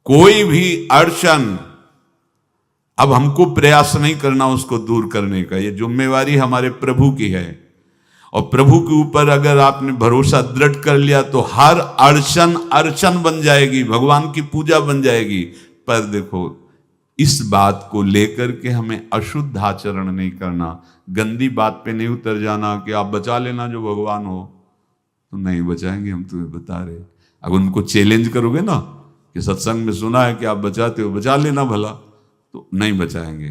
कोई भी अड़चन अब हमको प्रयास नहीं करना उसको दूर करने का, ये जिम्मेवारी हमारे प्रभु की है। और प्रभु के ऊपर अगर आपने भरोसा दृढ़ कर लिया तो हर अड़चन अड़चन बन जाएगी, भगवान की पूजा बन जाएगी। पर देखो, इस बात को लेकर के हमें अशुद्ध आचरण नहीं करना, गंदी बात पे नहीं उतर जाना कि आप बचा लेना जो भगवान हो। तो नहीं बचाएंगे, हम तुम्हें बता रहे। अगर उनको चैलेंज करोगे ना कि सत्संग में सुना है कि आप बचाते हो, बचा लेना भला, तो नहीं बचाएंगे।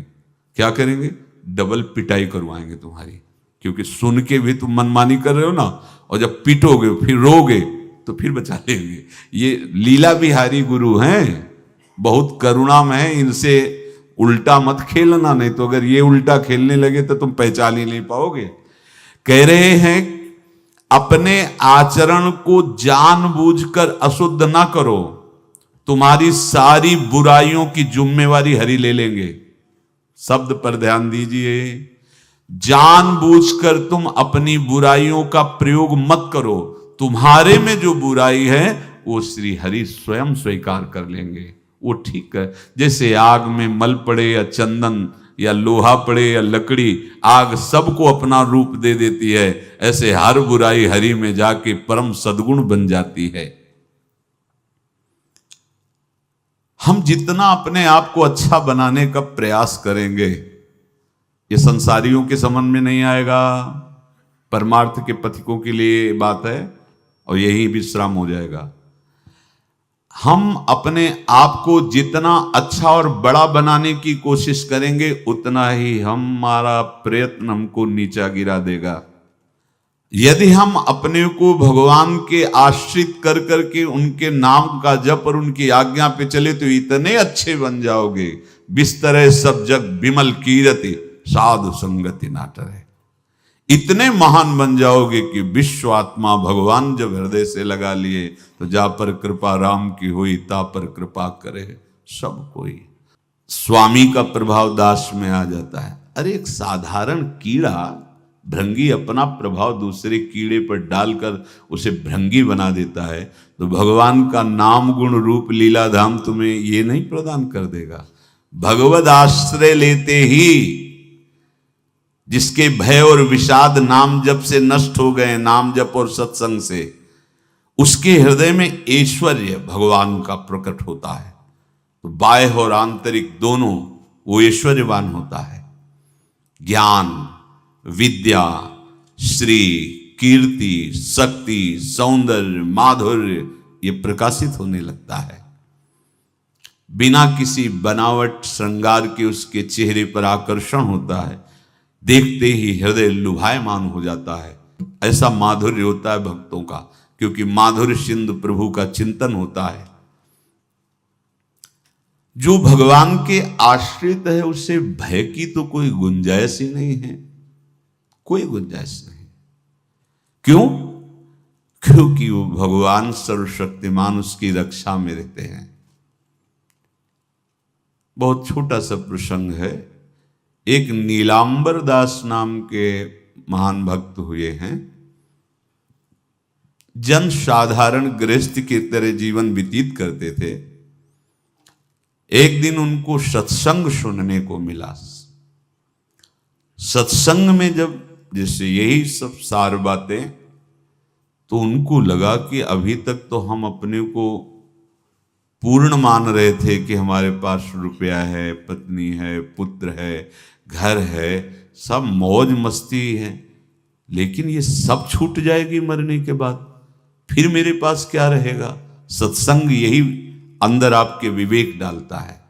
क्या करेंगे? डबल पिटाई करवाएंगे तुम्हारी, क्योंकि सुन के भी तुम मनमानी कर रहे हो ना, और जब पीटोगे फिर रोगे तो फिर बचा लेंगे। ये लीला बिहारी गुरु हैं, बहुत करुणामय है, इनसे उल्टा मत खेलना, नहीं तो अगर ये उल्टा खेलने लगे तो तुम पहचान ही नहीं पाओगे। कह रहे हैं अपने आचरण को जानबूझकर अशुद्ध ना करो, तुम्हारी सारी बुराइयों की जिम्मेवारी हरि ले लेंगे। शब्द पर ध्यान दीजिए, जानबूझकर तुम अपनी बुराइयों का प्रयोग मत करो, तुम्हारे में जो बुराई है वो श्री हरि स्वयं स्वीकार कर लेंगे। वो ठीक है, जैसे आग में मल पड़े या चंदन या लोहा पड़े या लकड़ी, आग सबको अपना रूप दे देती है, ऐसे हर बुराई हरि में जाके परम सद्गुण बन जाती है। हम जितना अपने आप को अच्छा बनाने का प्रयास करेंगे, ये संसारियों के समझ में नहीं आएगा, परमार्थ के पथिकों के लिए बात है, और यही विश्राम हो जाएगा। हम अपने आप को जितना अच्छा और बड़ा बनाने की कोशिश करेंगे, उतना ही हमारा प्रयत्न हमको नीचा गिरा देगा। यदि हम अपने को भगवान के आश्रित कर करके उनके नाम का जप और उनकी आज्ञा पे चले तो इतने अच्छे बन जाओगे, बिस्तरे सब जग विमल कीरति साधु संगति नाटरे। इतने महान बन जाओगे कि विश्व आत्मा भगवान जब हृदय से लगा लिए तो जा पर कृपा राम की हुई, ता पर कृपा करे सब कोई। स्वामी का प्रभाव दास में आ जाता है। अरे एक साधारण कीड़ा भृंगी अपना प्रभाव दूसरे कीड़े पर डालकर उसे भृंगी बना देता है, तो भगवान का नाम गुण रूप लीला धाम तुम्हें ये नहीं प्रदान कर देगा? भगवद आश्रय लेते ही जिसके भय और विषाद नाम जप से नष्ट हो गए, नाम जप और सत्संग से, उसके हृदय में ऐश्वर्य भगवान का प्रकट होता है। तो बाह्य और आंतरिक दोनों वो ऐश्वर्यवान होता है। ज्ञान, विद्या, श्री, कीर्ति, शक्ति, सौंदर्य, माधुर्य ये प्रकाशित होने लगता है। बिना किसी बनावट श्रृंगार के उसके चेहरे पर आकर्षण होता है, देखते ही हृदय लुभायमान हो जाता है। ऐसा माधुर्य होता है भक्तों का, क्योंकि माधुर्य सिंधु प्रभु का चिंतन होता है। जो भगवान के आश्रित है उसे भय की तो कोई गुंजाइश ही नहीं है, कोई गुंजाइश नहीं। क्यों? क्योंकि वो भगवान सर्वशक्तिमान उसकी रक्षा में रहते हैं। बहुत छोटा सा प्रसंग है। एक नीलांबर दास नाम के महान भक्त हुए हैं, जन साधारण गृहस्थ की तरह जीवन व्यतीत करते थे। एक दिन उनको सत्संग सुनने को मिला। सत्संग में जब जैसे यही सब सार बातें, तो उनको लगा कि अभी तक तो हम अपने को पूर्ण मान रहे थे कि हमारे पास रुपया है, पत्नी है, पुत्र है, घर है, सब मौज मस्ती है, लेकिन ये सब छूट जाएगी मरने के बाद, फिर मेरे पास क्या रहेगा? सत्संग यही अंदर आपके विवेक डालता है।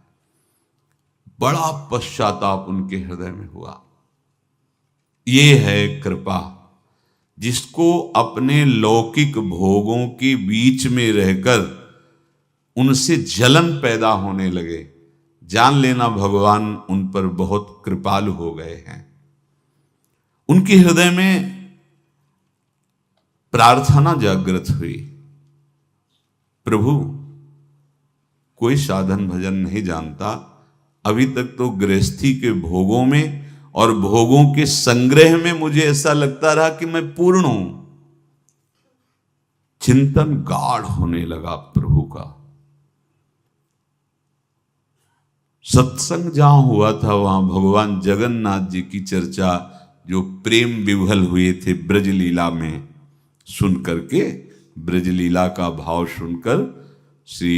बड़ा पश्चाताप उनके हृदय में हुआ। ये है कृपा, जिसको अपने लौकिक भोगों के बीच में रहकर उनसे जलन पैदा होने लगे, जान लेना भगवान उन पर बहुत कृपालु हो गए हैं। उनके हृदय में प्रार्थना जागृत हुई, प्रभु कोई साधन भजन नहीं जानता, अभी तक तो गृहस्थी के भोगों में और भोगों के संग्रह में मुझे ऐसा लगता रहा कि मैं पूर्ण हूं। चिंतन गाढ़ होने लगा प्रभु का। सत्संग जहां हुआ था वहां भगवान जगन्नाथ जी की चर्चा जो प्रेम विह्वल हुए थे ब्रज लीला में, सुन करके ब्रज लीला का भाव सुनकर श्री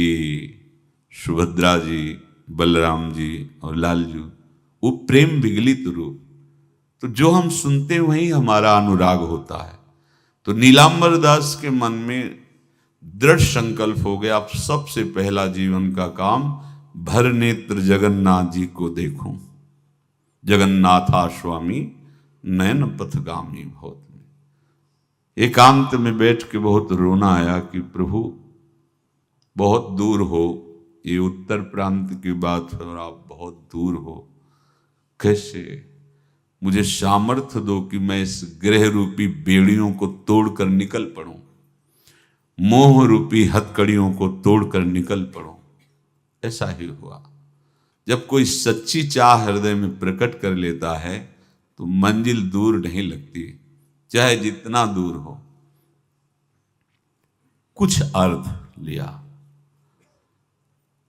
सुभद्रा जी, बलराम जी और लालजू, वो प्रेम विगलित रूप, तो जो हम सुनते हैं वही हमारा अनुराग होता है। तो नीलांबर दास के मन में दृढ़ संकल्प हो गया, अब सबसे पहला जीवन का काम भर नेत्र जगन्नाथ जी को देखूं। जगन्नाथा स्वामी नयन पथगामी बहुत में एकांत में बैठ के बहुत रोना आया कि प्रभु बहुत दूर हो, ये उत्तर प्रांत की बात है और आप बहुत दूर हो, कैसे मुझे सामर्थ्य दो कि मैं इस ग्रह रूपी बेड़ियों को तोड़कर निकल पड़ूं, मोह रूपी हथकड़ियों को तोड़कर निकल पड़ूं। ऐसा ही हुआ। जब कोई सच्ची चाह हृदय में प्रकट कर लेता है तो मंजिल दूर नहीं लगती, चाहे जितना दूर हो। कुछ अर्थ लिया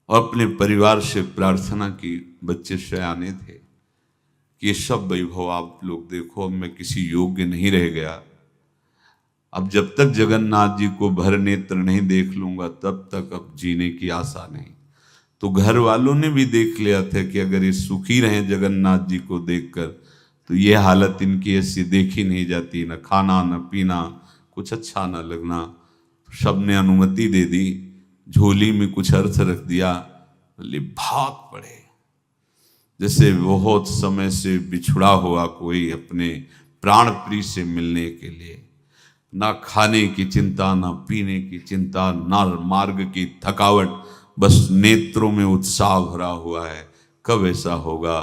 और अपने परिवार से प्रार्थना की, बच्चे सयाने थे कि ये सब वैभव आप लोग देखो, अब मैं किसी योग्य नहीं रह गया, अब जब तक जगन्नाथ जी को भर नेत्र नहीं देख लूंगा तब तक अब जीने की आशा नहीं। तो घर वालों ने भी देख लिया था कि अगर ये सुखी रहे जगन्नाथ जी को देखकर तो ये हालत इनकी ऐसी देखी नहीं जाती, न खाना न पीना, कुछ अच्छा न लगना। सब ने अनुमति दे दी, झोली में कुछ अर्थ रख दिया, बोले भाग पड़े जैसे बहुत समय से बिछुड़ा हुआ कोई अपने प्राण प्रिय से मिलने के लिए। ना खाने की चिंता, ना पीने की चिंता, ना मार्ग की थकावट, बस नेत्रों में उत्साह भरा हुआ है। कब ऐसा होगा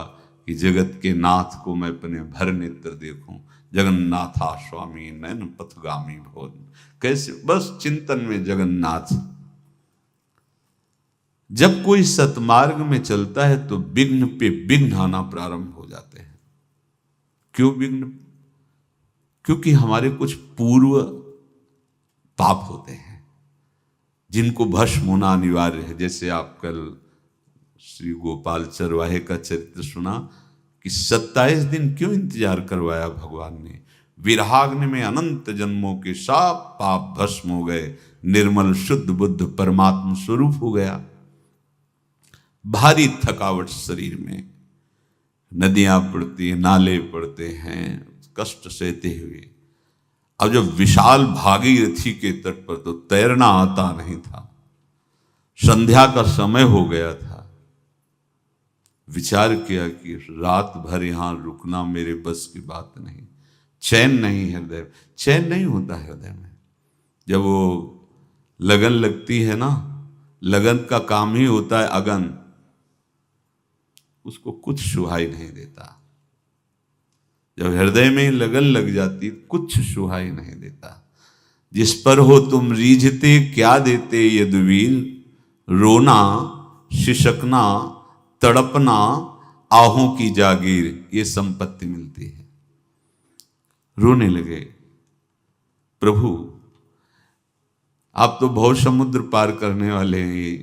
कि जगत के नाथ को मैं अपने भर नेत्र देखूं। जगन्नाथा स्वामी नयन पथगामी भोज, कैसे बस चिंतन में जगन्नाथ। जब कोई सतमार्ग में चलता है तो विघ्न पे विघ्न आना प्रारंभ हो जाते हैं। क्यों विघ्न? क्योंकि हमारे कुछ पूर्व पाप होते हैं जिनको भस्म होना अनिवार्य है। जैसे आप कल श्री गोपाल चरवाहे का चरित्र सुना कि 27 दिन क्यों इंतजार करवाया भगवान ने। विरहाग्नि में अनंत जन्मों के सब पाप भस्म हो गए, निर्मल शुद्ध बुद्ध परमात्मा स्वरूप हो गया। भारी थकावट शरीर में, नदियां पड़ती हैं, नाले पड़ते हैं, कष्ट सहते हुए। अब जब विशाल भागीरथी के तट पर तो तैरना आता नहीं था, संध्या का समय हो गया था। विचार किया कि रात भर यहां रुकना मेरे बस की बात नहीं। चैन नहीं हृदय, चैन नहीं होता हृदय में। जब वो लगन लगती है ना, लगन का काम ही होता है अगन, उसको कुछ सुहाई नहीं देता। जब हृदय में लगन लग जाती कुछ सुहाई नहीं देता। जिस पर हो तुम रीझते क्या देते यदुवीर, रोना शिशकना तड़पना आहों की जागीर, ये संपत्ति मिलती है। रोने लगे, प्रभु आप तो भव समुद्र पार करने वाले हैं,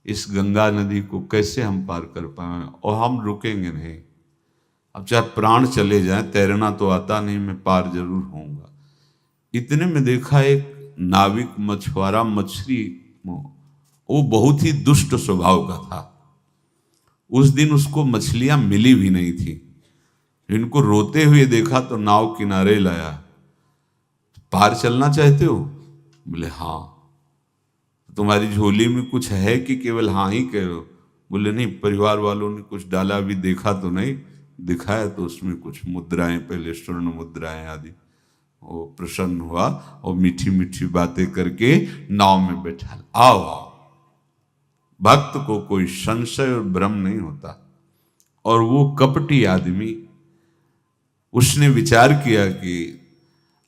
इस गंगा नदी को कैसे हम पार कर पाए, और हम रुकेंगे नहीं। अब चाहे प्राण चले जाएं, तैरना तो आता नहीं, मैं पार जरूर होऊंगा। इतने में देखा एक नाविक मछुआरा मछली, वो बहुत ही दुष्ट स्वभाव का था। उस दिन उसको मछलियां मिली भी नहीं थी। इनको रोते हुए देखा तो नाव किनारे लाया। पार चलना चाहते हो? बोले हाँ। तुम्हारी झोली में कुछ है कि केवल हाँ ही कह रहे? बोले नहीं, परिवार वालों ने कुछ डाला, भी देखा तो नहीं, दिखाया तो उसमें कुछ मुद्राएं, पहले स्वर्ण मुद्राएं आदि। वो प्रसन्न हुआ और मीठी मीठी बातें करके नाव में बैठा। आओ आओ। भक्त को कोई संशय और भ्रम नहीं होता। और वो कपटी आदमी, उसने विचार किया कि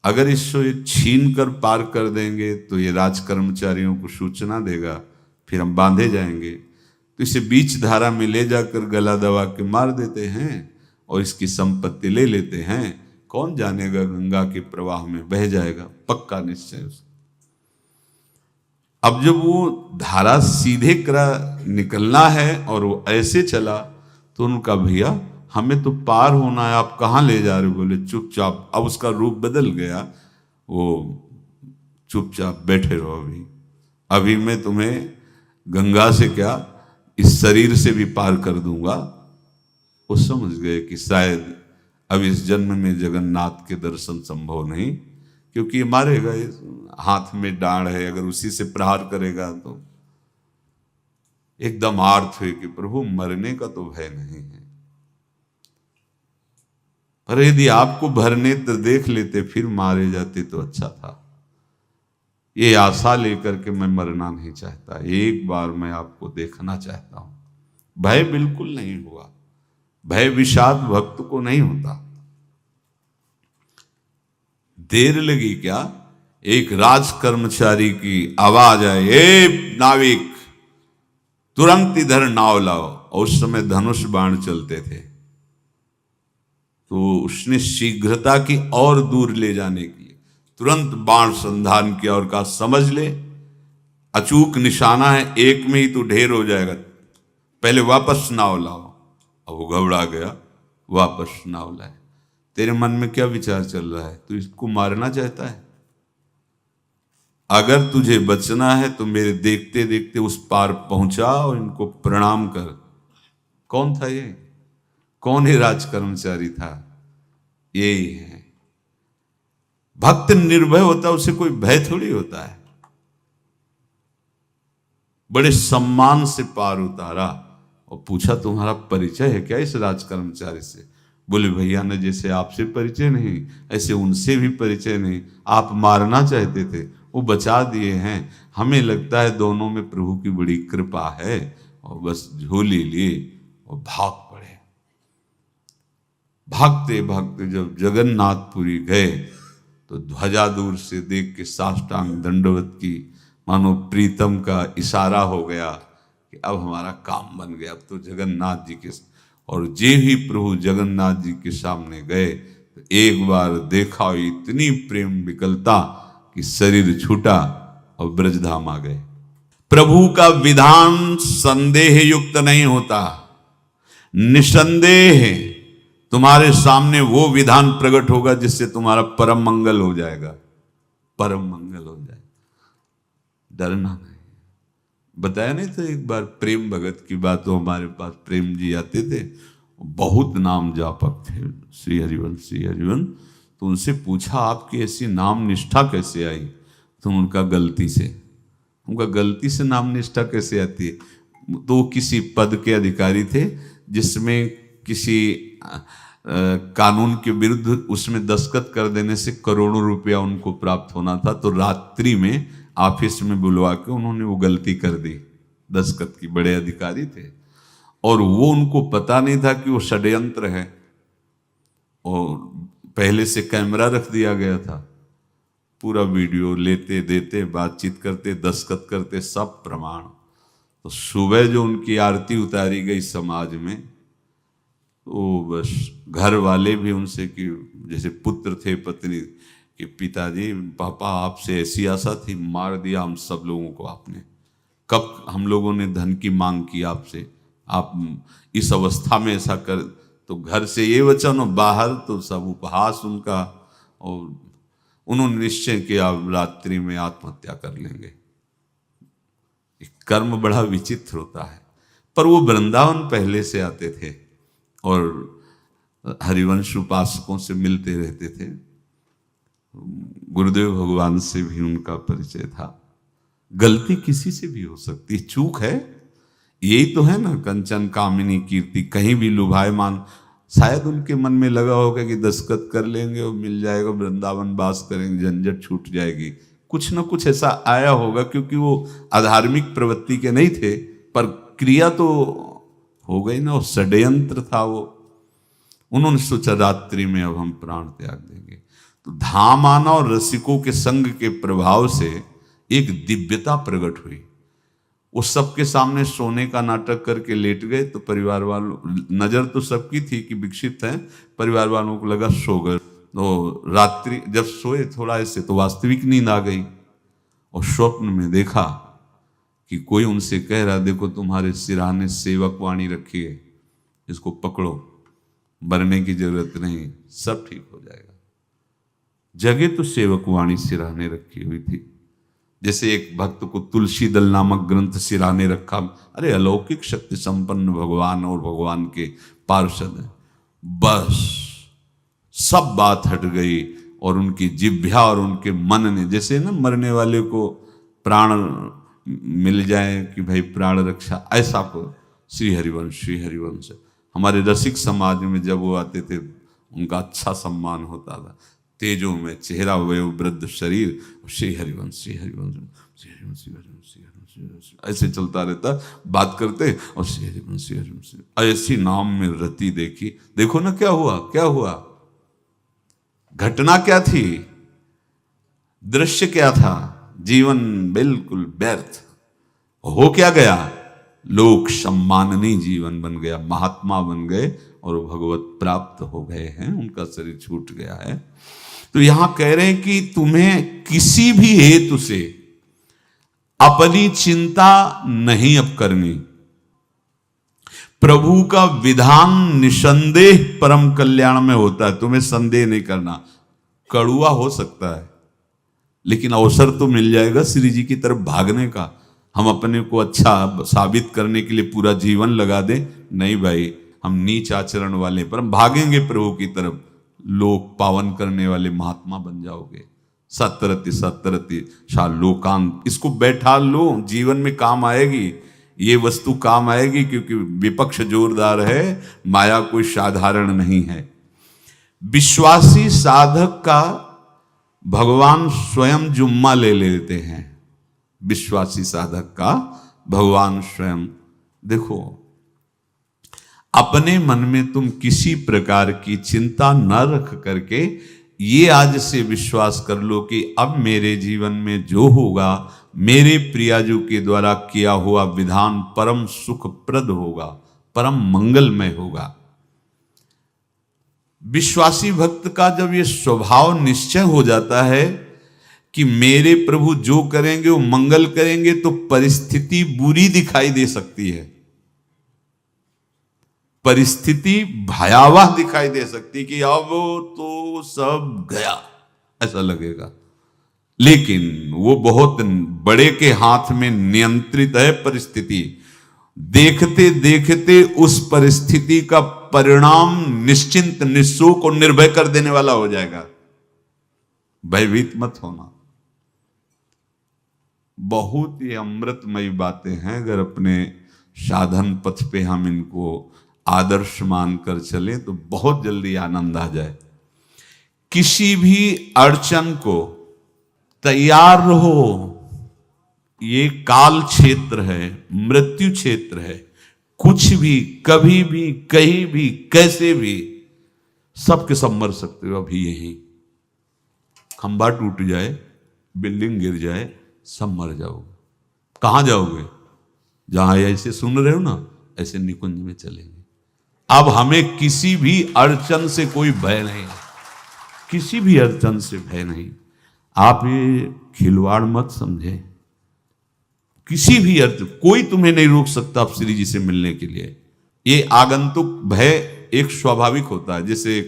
अगर इसको छीन कर पार कर देंगे तो ये राज कर्मचारियों को सूचना देगा, फिर हम बांधे जाएंगे। तो इसे बीच धारा में ले जाकर गला दबा के मार देते हैं और इसकी संपत्ति ले लेते हैं। कौन जानेगा, गंगा के प्रवाह में बह जाएगा, पक्का निश्चय। अब जब वो धारा सीधे निकलना है और वो ऐसे चला, तो उनका भैया हमें तो पार होना है, आप कहाँ ले जा रहे हो? बोले चुपचाप। अब उसका रूप बदल गया, वो चुपचाप बैठे रहो, अभी मैं तुम्हें गंगा से क्या इस शरीर से भी पार कर दूंगा। वो समझ गए कि शायद अब इस जन्म में जगन्नाथ के दर्शन संभव नहीं, क्योंकि ये मारेगा, हाथ में डांड है, अगर उसी से प्रहार करेगा तो एकदम आर्थ हुए कि प्रभु मरने का तो भय नहीं है, पर यदि आपको भरने तो देख लेते फिर मारे जाते तो अच्छा था। ये आशा लेकर के मैं मरना नहीं चाहता, एक बार मैं आपको देखना चाहता हूं। भय बिल्कुल नहीं हुआ, भय विषाद भक्त को नहीं होता। देर लगी क्या, एक राज कर्मचारी की आवाज आई, ए नाविक तुरंत इधर नाव लाओ। और उस समय धनुष बाण चलते थे, तो उसने शीघ्रता की और दूर ले जाने के लिए तुरंत बाण संधान किया और कहा समझ ले अचूक निशाना है, एक में ही तो ढेर हो जाएगा, पहले वापस नाव लाओ। अब वो घबरा गया, वापस नाव लाए। तेरे मन में क्या विचार चल रहा है? तू इसको मारना चाहता है? अगर तुझे बचना है तो मेरे देखते देखते उस पार पहुंचा और इनको प्रणाम कर। कौन था ये? कौन ही राज कर्मचारी था? यही है भक्त। निर्भय होता, उसे कोई भय थोड़ी होता है। बड़े सम्मान से पार उतारा और पूछा तुम्हारा परिचय है क्या इस राज कर्मचारी से? बोले भैया ने जैसे आपसे परिचय नहीं, ऐसे उनसे भी परिचय नहीं। आप मारना चाहते थे, वो बचा दिए हैं। हमें लगता है दोनों में प्रभु की बड़ी कृपा है, और बस झोली लिए और भाग पड़े। भागते भागते जब जगन्नाथपुरी गए तो ध्वजा दूर से देख के साष्टांग दंडवत की, मानो प्रीतम का इशारा हो गया कि अब हमारा काम बन गया। अब तो जगन्नाथ जी के, और जे ही प्रभु जगन्नाथ जी के सामने गए तो एक बार देखा इतनी प्रेम विकलता कि शरीर छूटा और ब्रजधाम आ गए। प्रभु का विधान संदेह युक्त नहीं होता, निसंदेह तुम्हारे सामने वो विधान प्रकट होगा जिससे तुम्हारा परम मंगल हो जाएगा, परम मंगल हो जाएगा। डरना नहीं। बताया नहीं तो एक बार प्रेम भगत की बात, तो हमारे पास प्रेम जी आते थे, बहुत नाम जापक थे, श्री हरिवंश श्री हरिवंश। तो उनसे पूछा आपकी ऐसी नाम निष्ठा कैसे आई? तो उनका गलती से नाम निष्ठा कैसे आती है? तो किसी पद के अधिकारी थे जिसमें किसी कानून के विरुद्ध उसमें दस्तखत कर देने से करोड़ों रुपया उनको प्राप्त होना था। तो रात्रि में ऑफिस में बुलवा के उन्होंने वो गलती कर दी दस्तखत की। बड़े अधिकारी थे और वो उनको पता नहीं था कि वो षड्यंत्र है, और पहले से कैमरा रख दिया गया था। पूरा वीडियो लेते देते, बातचीत करते, दस्तखत करते, सब प्रमाण। तो सुबह जो उनकी आरती उतारी गई समाज में, तो बस घर वाले भी उनसे कि जैसे पुत्र थे पत्नी कि पिताजी पापा आपसे ऐसी आशा थी, मार दिया हम सब लोगों को आपने। कब हम लोगों ने धन की मांग की आपसे, आप इस अवस्था में ऐसा कर। तो घर से ये वचन और बाहर तो सब उपहास उनका, और उन्होंने निश्चय किया रात्रि में आत्महत्या कर लेंगे। कर्म बड़ा विचित्र होता है। पर वो वृंदावन पहले से आते थे और हरिवंश उपासकों से मिलते रहते थे। गुरुदेव भगवान से भी उनका परिचय था। गलती किसी से भी हो सकती, चूक है, यही तो है ना। कंचन कामिनी कीर्ति, कहीं भी लुभायमान। शायद उनके मन में लगा होगा कि दस्तखत कर लेंगे और मिल जाएगा, वृंदावन वास करेंगे, झंझट छूट जाएगी। कुछ ना कुछ ऐसा आया होगा, क्योंकि वो अधार्मिक प्रवृत्ति के नहीं थे, पर क्रिया तो हो गई ना, वो षड्यंत्र था वो। उन्होंने सोचा रात्रि में अब हम प्राण त्याग देंगे। तो धाम आना और रसिकों के संग के प्रभाव से एक दिव्यता प्रकट हुई। वो सबके सामने सोने का नाटक करके लेट गए। तो परिवार वालों, नजर तो सबकी थी कि विक्षिप्त हैं, परिवार वालों को लगा सो गए। तो रात्रि जब सोए थोड़ा ऐसे, तो वास्तविक नींद आ गई और स्वप्न में देखा कि कोई उनसे कह रहा देखो तुम्हारे सिरहाने सेवक वाणी रखी है, इसको पकड़ो, मरने की जरूरत नहीं, सब ठीक हो जाएगा। जगह तो सेवक वाणी सिरहाने रखी हुई थी। जैसे एक भक्त को तुलसी दल नामक ग्रंथ सिरहाने रखा, अरे अलौकिक शक्ति संपन्न भगवान और भगवान के पार्षद हैं, बस सब बात हट गई और उनकी जिह्वा और उनके मन ने, जैसे ना मरने वाले को प्राण मिल जाए कि भाई प्राण रक्षा, ऐसा को श्री हरिवंश हमारे रसिक समाज में जब वो आते थे उनका अच्छा सम्मान होता था। तेजों में चेहरा वयो वृद्ध शरीर, श्री हरिवंश ऐसे चलता रहता, बात करते और श्री हरिवंश ऐसी नाम में रति देखी। देखो ना क्या हुआ, घटना क्या थी, दृश्य क्या था, जीवन बिल्कुल व्यर्थ हो क्या गया, लोक सम्माननीय जीवन बन गया, महात्मा बन गए और भगवत प्राप्त हो गए हैं, उनका शरीर छूट गया है। तो यहां कह रहे हैं कि तुम्हें किसी भी हेतु से अपनी चिंता नहीं अब करनी। प्रभु का विधान निसंदेह परम कल्याण में होता है, तुम्हें संदेह नहीं करना। कड़ुआ हो सकता है लेकिन अवसर तो मिल जाएगा श्री जी की तरफ भागने का। हम अपने को अच्छा साबित करने के लिए पूरा जीवन लगा दें, नहीं भाई, हम नीच आचरण वाले पर हम भागेंगे प्रभु की तरफ, लोक पावन करने वाले महात्मा बन जाओगे। सतरति शाह लोकांत, इसको बैठा लो, जीवन में काम आएगी, ये वस्तु काम आएगी, क्योंकि विपक्ष जोरदार है, माया कोई साधारण नहीं है। विश्वासी साधक का भगवान स्वयं जुम्मा ले लेते हैं, विश्वासी साधक का भगवान स्वयं। देखो, अपने मन में तुम किसी प्रकार की चिंता न रख करके ये आज से विश्वास कर लो कि अब मेरे जीवन में जो होगा, मेरे प्रियाजू के द्वारा किया हुआ विधान परम सुखप्रद होगा, परम मंगलमय होगा। विश्वासी भक्त का जब ये स्वभाव निश्चय हो जाता है कि मेरे प्रभु जो करेंगे वो मंगल करेंगे, तो परिस्थिति बुरी दिखाई दे सकती है, परिस्थिति भयावह दिखाई दे सकती कि अब तो सब गया, ऐसा लगेगा। लेकिन वो बहुत बड़े के हाथ में नियंत्रित है परिस्थिति। देखते देखते उस परिस्थिति का परिणाम निश्चिंत, निःशोक और निर्भय कर देने वाला हो जाएगा। भयभीत मत होना। बहुत ही अमृतमयी बातें हैं, अगर अपने साधन पथ पे हम इनको आदर्श मानकर चले तो बहुत जल्दी आनंद आ जाए। किसी भी अड़चन को तैयार रहो, ये काल क्षेत्र है, मृत्यु क्षेत्र है। कुछ भी, कभी भी, कहीं भी, कैसे भी, सबके सब मर सकते हो। अभी यही खंबा टूट जाए, बिल्डिंग गिर जाए, सब मर जाओगे। कहां जाओगे? जहां ऐसे सुन रहे हो ना, ऐसे निकुंज में चलेंगे। अब हमें किसी भी अड़चन से कोई भय नहीं, किसी भी अड़चन से भय नहीं। आप ये खिलवाड़ मत समझे। किसी भी अर्थ कोई तुम्हें नहीं रोक सकता आप श्री जी से मिलने के लिए। ये आगंतुक भय एक स्वाभाविक होता है। जैसे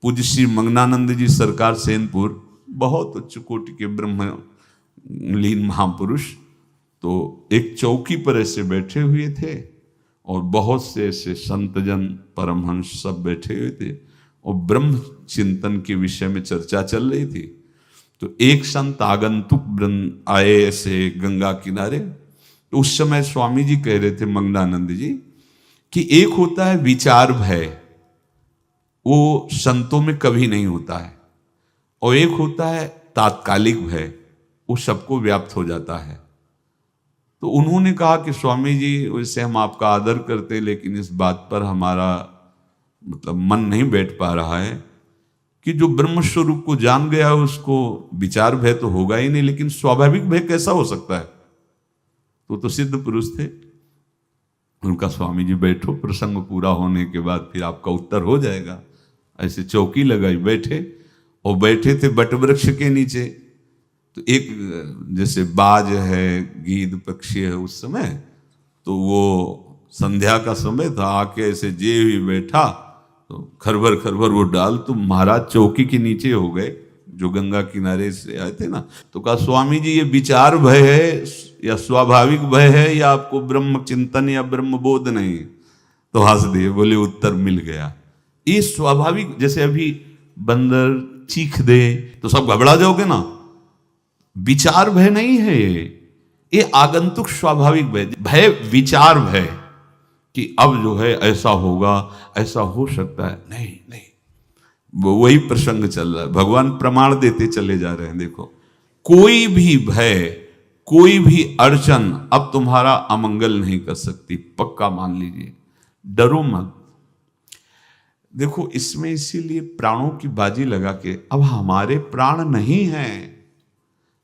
पूज्य श्री मंगनानंद जी सरकार सेनपुर, बहुत उच्च कोटि के ब्रह्मलीन महापुरुष, तो एक चौकी पर ऐसे बैठे हुए थे और बहुत से ऐसे संतजन परमहंस सब बैठे हुए थे और ब्रह्म चिंतन के विषय में चर्चा चल रही थी। तो एक संत आगंतुक वृंद आए ऐसे गंगा किनारे। तो उस समय स्वामी जी कह रहे थे मंगनानंद जी कि एक होता है विचार भय, वो संतों में कभी नहीं होता है, और एक होता है तात्कालिक भय, वो सबको व्याप्त हो जाता है। तो उन्होंने कहा कि स्वामी जी, वैसे हम आपका आदर करते, लेकिन इस बात पर हमारा मतलब मन नहीं बैठ पा रहा है कि जो ब्रह्म स्वरूप को जान गया है उसको विचार भय तो होगा ही नहीं, लेकिन स्वाभाविक भय कैसा हो सकता है? तो सिद्ध पुरुष थे। उनका स्वामी जी बैठो, प्रसंग पूरा होने के बाद फिर आपका उत्तर हो जाएगा। ऐसे चौकी लगाई, बैठे, और बैठे थे बट वृक्ष के नीचे। तो एक जैसे बाज है, गीद पक्षी है, उस समय तो वो संध्या का समय था, आके ऐसे जे ही बैठा तो खरबर खरबर वो डाल, तो महाराज चौकी के नीचे हो गए, जो गंगा किनारे से आए थे ना। तो कहा स्वामी जी ये विचार भय है या स्वाभाविक भय है या आपको ब्रह्म चिंतन या ब्रह्म बोध नहीं? तो हंस दिए, बोले उत्तर मिल गया। ये स्वाभाविक, जैसे अभी बंदर चीख दे तो सब घबरा जाओगे ना, विचार भय नहीं है ये आगंतुक स्वाभाविक भय। भय विचार भय कि अब जो है ऐसा होगा, ऐसा हो सकता है, नहीं नहीं, वही प्रसंग चल रहा है। भगवान प्रमाण देते चले जा रहे हैं। देखो, कोई भी भय, कोई भी अड़चन अब तुम्हारा अमंगल नहीं कर सकती, पक्का मान लीजिए, डरो मत। देखो इसमें इसीलिए प्राणों की बाजी लगा के, अब हमारे प्राण नहीं हैं,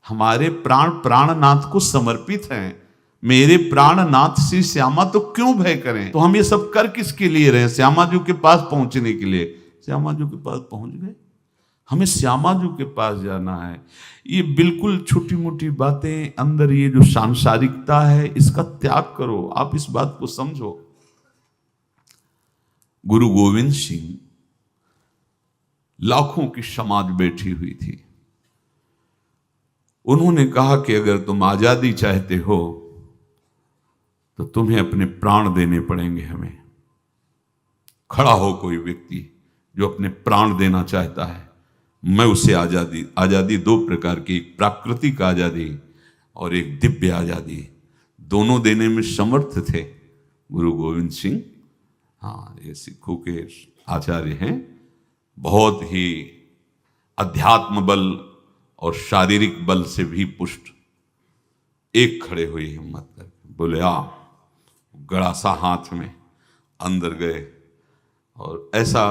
हमारे प्राण प्राणनाथ को समर्पित हैं। मेरे प्राणनाथ श्री श्यामा, तो क्यों भय करें? तो हम ये सब कर किसके लिए रहे? श्यामा जी के पास पहुंचने के लिए। श्यामा जी के पास पहुंच गए, हमें श्यामा जी के पास जाना है। ये बिल्कुल छोटी मोटी बातें, अंदर ये जो सांसारिकता है इसका त्याग करो। आप इस बात को समझो। गुरु गोविंद सिंह, लाखों की समाज बैठी हुई थी, उन्होंने कहा कि अगर तुम आजादी चाहते हो तो तुम्हें अपने प्राण देने पड़ेंगे हमें। खड़ा हो कोई व्यक्ति जो अपने प्राण देना चाहता है, मैं उसे आजादी, आजादी दो प्रकार की, एक प्राकृतिक आजादी और एक दिव्य आजादी, दोनों देने में समर्थ थे गुरु गोविंद सिंह। हाँ, ये सिखों के आचार्य हैं, बहुत ही अध्यात्म बल और शारीरिक बल से भी पुष्ट। एक खड़े हुए हिम्मत करके बोले आ, गड़ा सा हाथ में अंदर गए और ऐसा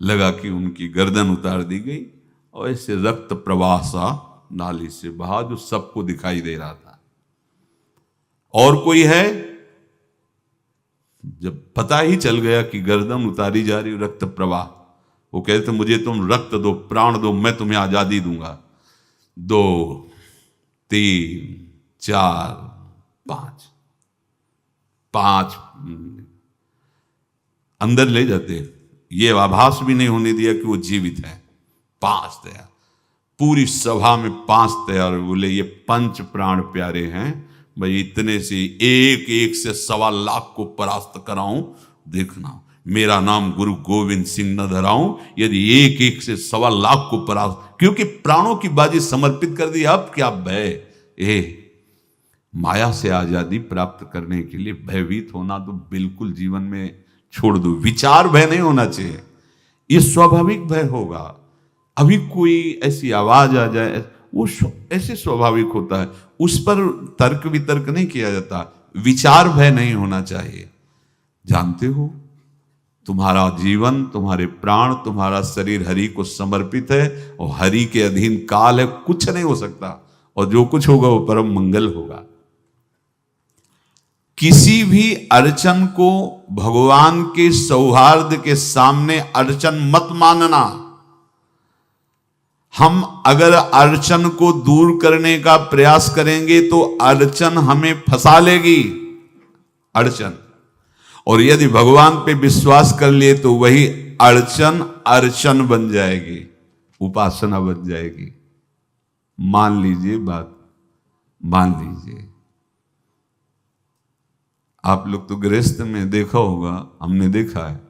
लगा कि उनकी गर्दन उतार दी गई और ऐसे रक्त प्रवाह सा नाली से बहा, जो सबको दिखाई दे रहा था। और कोई है? जब पता ही चल गया कि गर्दन उतारी जा रही, रक्त प्रवाह, वो कहते मुझे तुम रक्त दो, प्राण दो, मैं तुम्हें आजादी दूंगा। 2 3 4 5 अंदर ले जाते, ये आभास भी नहीं होने दिया कि वो जीवित है। 5 तैयार, पूरी सभा में 5 तैयार। बोले ये पंच प्राण प्यारे हैं भाई, इतने से एक एक से 1.25 लाख को परास्त कराऊं, देखना मेरा नाम गुरु गोविंद सिंह न धराऊं, यदि एक एक से 1.25 लाख को परास्त, क्योंकि प्राणों की बाजी समर्पित कर दी। अब क्या भय? माया से आजादी प्राप्त करने के लिए भयभीत होना तो बिल्कुल जीवन में छोड़ दो। विचार भय नहीं होना चाहिए, ये स्वाभाविक भय होगा। अभी कोई ऐसी आवाज आ जाए, वो ऐसे स्वाभाविक होता है, उस पर तर्क वितर्क नहीं किया जाता। विचार भय नहीं होना चाहिए। जानते हो, तुम्हारा जीवन, तुम्हारे प्राण, तुम्हारा शरीर हरि को समर्पित है और हरि के अधीन काल है, कुछ नहीं हो सकता, और जो कुछ होगा वो परम मंगल होगा। किसी भी अड़चन को भगवान के सौहार्द के सामने अड़चन मत मानना। हम अगर अड़चन को दूर करने का प्रयास करेंगे तो अड़चन हमें फंसा लेगी, अड़चन। और यदि भगवान पे विश्वास कर लिए तो वही अड़चन अर्चन बन जाएगी, उपासना बन जाएगी। मान लीजिए बात, मान लीजिए। आप लोग तो गृहस्थ में देखा होगा, हमने देखा है,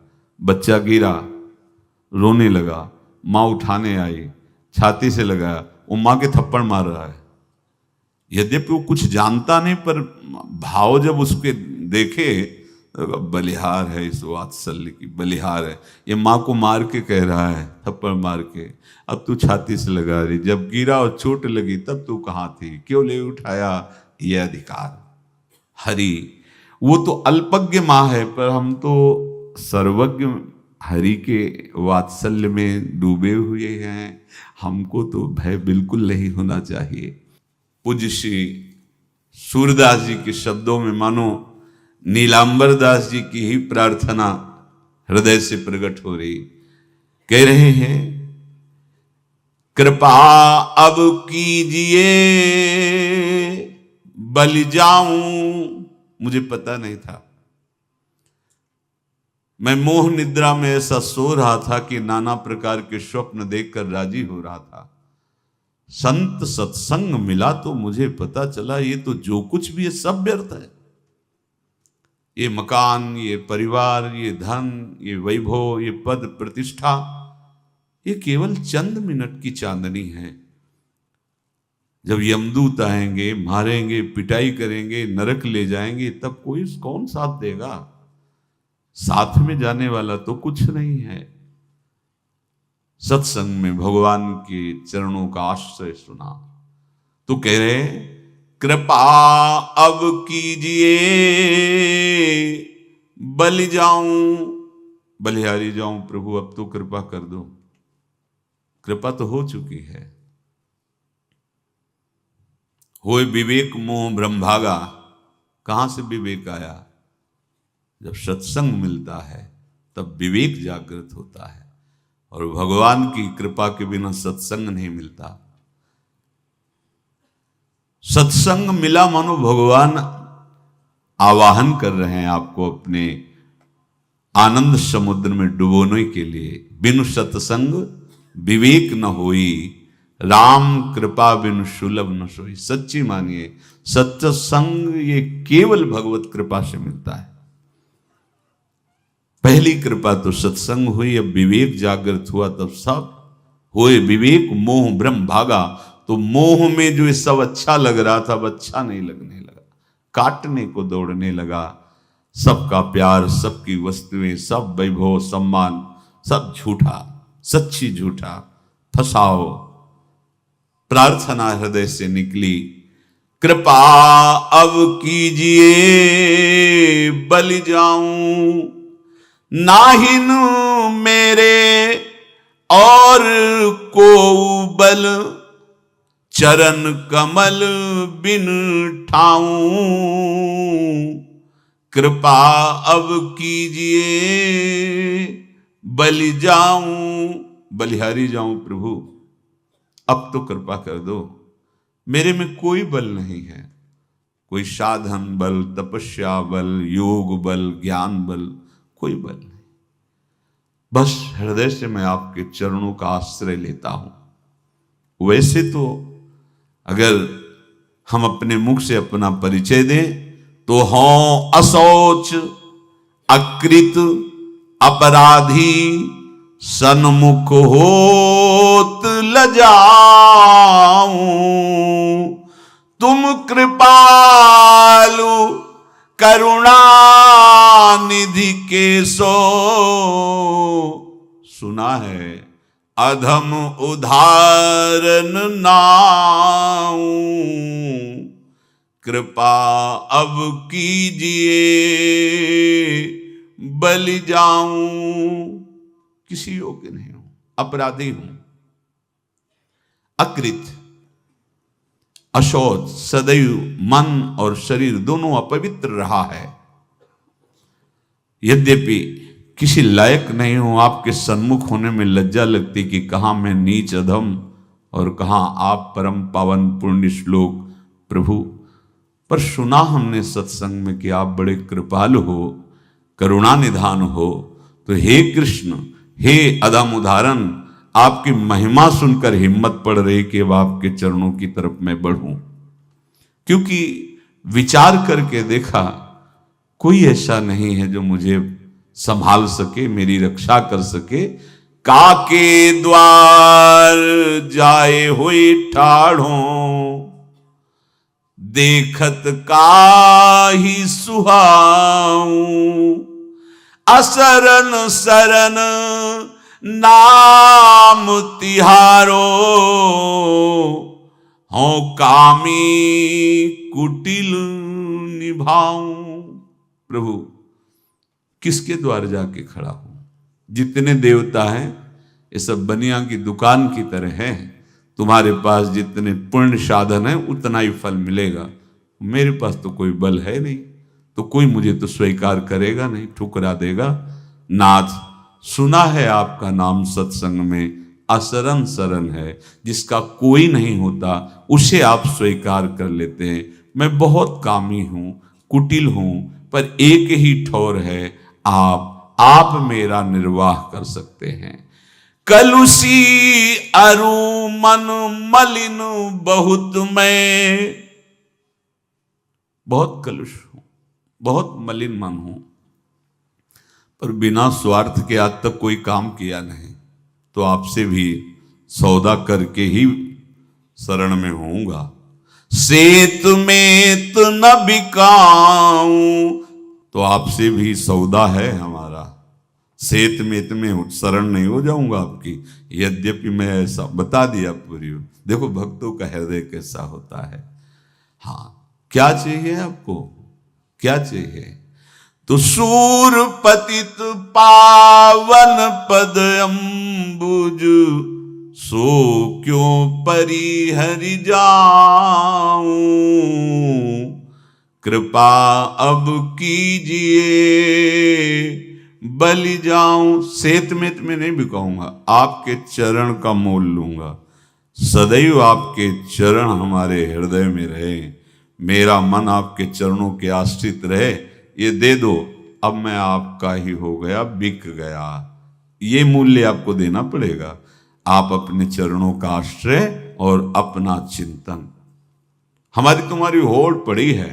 बच्चा गिरा, रोने लगा, माँ उठाने आई, छाती से लगाया, वो माँ के थप्पड़ मार रहा है। यद्यपि वो कुछ जानता नहीं, पर भाव जब उसके देखे, बलिहार है, इस वात्सल्य की बलिहार है, ये माँ को मार के कह रहा है, थप्पड़ मार के, अब तू छाती से लगा रही, जब गिरा और चोट लगी तब तू कहाँ थी, क्यों ले उठाया? ये अधिकार हरि, वो तो अल्पज्ञ माँ है, पर हम तो सर्वज्ञ हरि के वात्सल्य में डूबे हुए हैं। हमको तो भय बिल्कुल नहीं होना चाहिए। पूज्य श्री सूरदास जी के शब्दों में मानो नीलांबर दास जी की ही प्रार्थना हृदय से प्रकट हो रही। कह रहे हैं कृपा अब कीजिए बलि जाऊं। मुझे पता नहीं था, मैं मोह निद्रा में ऐसा सो रहा था कि नाना प्रकार के स्वप्न देखकर राजी हो रहा था। संत सत्संग मिला तो मुझे पता चला ये तो जो कुछ भी है सब व्यर्थ है। ये मकान, ये परिवार, ये धन, ये वैभव, ये पद प्रतिष्ठा, ये केवल चंद मिनट की चांदनी है। जब यमदूत आएंगे, मारेंगे, पिटाई करेंगे, नरक ले जाएंगे, तब कौन साथ देगा? साथ में जाने वाला तो कुछ नहीं है। सत्संग में भगवान के चरणों का आश्रय सुना तो कह रहे, कृपा अब कीजिए बलि जाऊं, बलिहारी जाऊं प्रभु, अब तो कृपा कर दो। कृपा तो हो चुकी है। होए विवेक मोह भ्रम भागा। कहां से विवेक आया? जब सत्संग मिलता है तब विवेक जागृत होता है, और भगवान की कृपा के बिना सत्संग नहीं मिलता। सत्संग मिला मानो भगवान आवाहन कर रहे हैं आपको अपने आनंद समुद्र में डुबोने के लिए। बिनु सत्संग विवेक न होई, राम कृपा बिनु सुलभ न सोई। सच्ची मानिए, सत्संग ये केवल भगवत कृपा से मिलता है। पहली कृपा तो सत्संग हुई, अब विवेक जागृत हुआ, तब सब होए विवेक मोह भ्रम भागा। तो मोह में जो सब अच्छा लग रहा था अब अच्छा नहीं लगने लगा, काटने को दौड़ने लगा। सबका प्यार, सबकी वस्तुएं, सब वैभव सम्मान, सब झूठा, सच्ची झूठा, फसाओ। प्रार्थना हृदय से निकली, कृपा अब कीजिए बलि जाऊं, नाहिन मेरे और को बल, चरण कमल बिन ठाऊं। कृपा अब कीजिए बलि जाऊं, बलिहारी जाऊं प्रभु, अब तो कृपा कर दो। मेरे में कोई बल नहीं है, कोई साधन बल, तपस्या बल, योग बल, ज्ञान बल, कोई बल नहीं। बस हृदय से मैं आपके चरणों का आश्रय लेता हूं। वैसे तो अगर हम अपने मुख से अपना परिचय दें तो हों असौच, अकृत, अपराधी, सन्मुख होत लजाऊं। तुम कृपालु करुणा निधि के सो, सुना है अधम उदाहरण नाऊं। कृपा अब कीजिए बलि जाऊं। किसी योग्य नहीं हूं, अपराधी हूं, अकृत, अशौच, सदैव मन और शरीर दोनों अपवित्र रहा है। यद्यपि किसी लायक नहीं हूं, आपके सन्मुख होने में लज्जा लगती कि कहां मैं नीच अधम और कहां आप परम पावन पुण्य श्लोक प्रभु। पर सुना हमने सत्संग में कि आप बड़े कृपालु हो, करुणा निधान हो, तो हे कृष्ण, हे अधम उदाहरण, आपकी महिमा सुनकर हिम्मत पड़ रही कि अब आपके चरणों की तरफ मैं बढ़ूं। क्योंकि विचार करके देखा, कोई ऐसा नहीं है जो मुझे संभाल सके, मेरी रक्षा कर सके। काके द्वार जाए हुए ठाढ़ों, देखत काहि सुहाऊं। असरन सरन नाम तिहारो, हो कामी कुटिल निभाऊं। प्रभु, किसके द्वार जाके खड़ा हूं? जितने देवता हैं ये सब बनिया की दुकान की तरह हैं। तुम्हारे पास जितने पुण्य साधन है उतना ही फल मिलेगा। मेरे पास तो कोई बल है नहीं, तो कोई मुझे तो स्वीकार करेगा नहीं, ठुकरा देगा। नाथ, सुना है आपका नाम सत्संग में, असरन सरन है, जिसका कोई नहीं होता उसे आप स्वीकार कर लेते हैं। मैं बहुत कामी हूं, कुटिल हूं, पर एक ही ठौर है, आप मेरा निर्वाह कर सकते हैं। कलुषी अरु मन मलिन बहुत, मैं बहुत कलुष हूं, बहुत मलिन मन हूं, पर बिना स्वार्थ के आज तक कोई काम किया नहीं, तो आपसे भी सौदा करके ही शरण में होऊंगा। सेत में तो न बिकाऊं, तो आपसे भी सौदा है हमारा। सेत में शरण नहीं हो जाऊंगा आपकी, यद्यपि मैं ऐसा बता दिया पूरी। देखो भक्तों का हृदय कैसा होता है। हाँ, क्या चाहिए आपको, क्या चाहिए? तो सूर पतित पावन पद अम्बुज, सो क्यों परिहरि जाऊं, कृपा अब कीजिए बलि जाऊं। सेत में नहीं बिकाऊंगा, आपके चरण का मोल लूंगा। सदैव आपके चरण हमारे हृदय में रहे, मेरा मन आपके चरणों के आश्रित रहे। ये दे दो, अब मैं आपका ही हो गया, बिक गया। ये मूल्य आपको देना पड़ेगा। आप अपने चरणों का आश्रय और अपना चिंतन, हमारी तुम्हारी होड़ पड़ी है।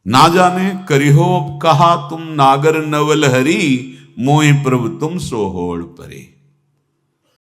ना जाने करिहो अब कहा तुम नागर नवल हरी, मोहि प्रभु तुम सो होड़ परे।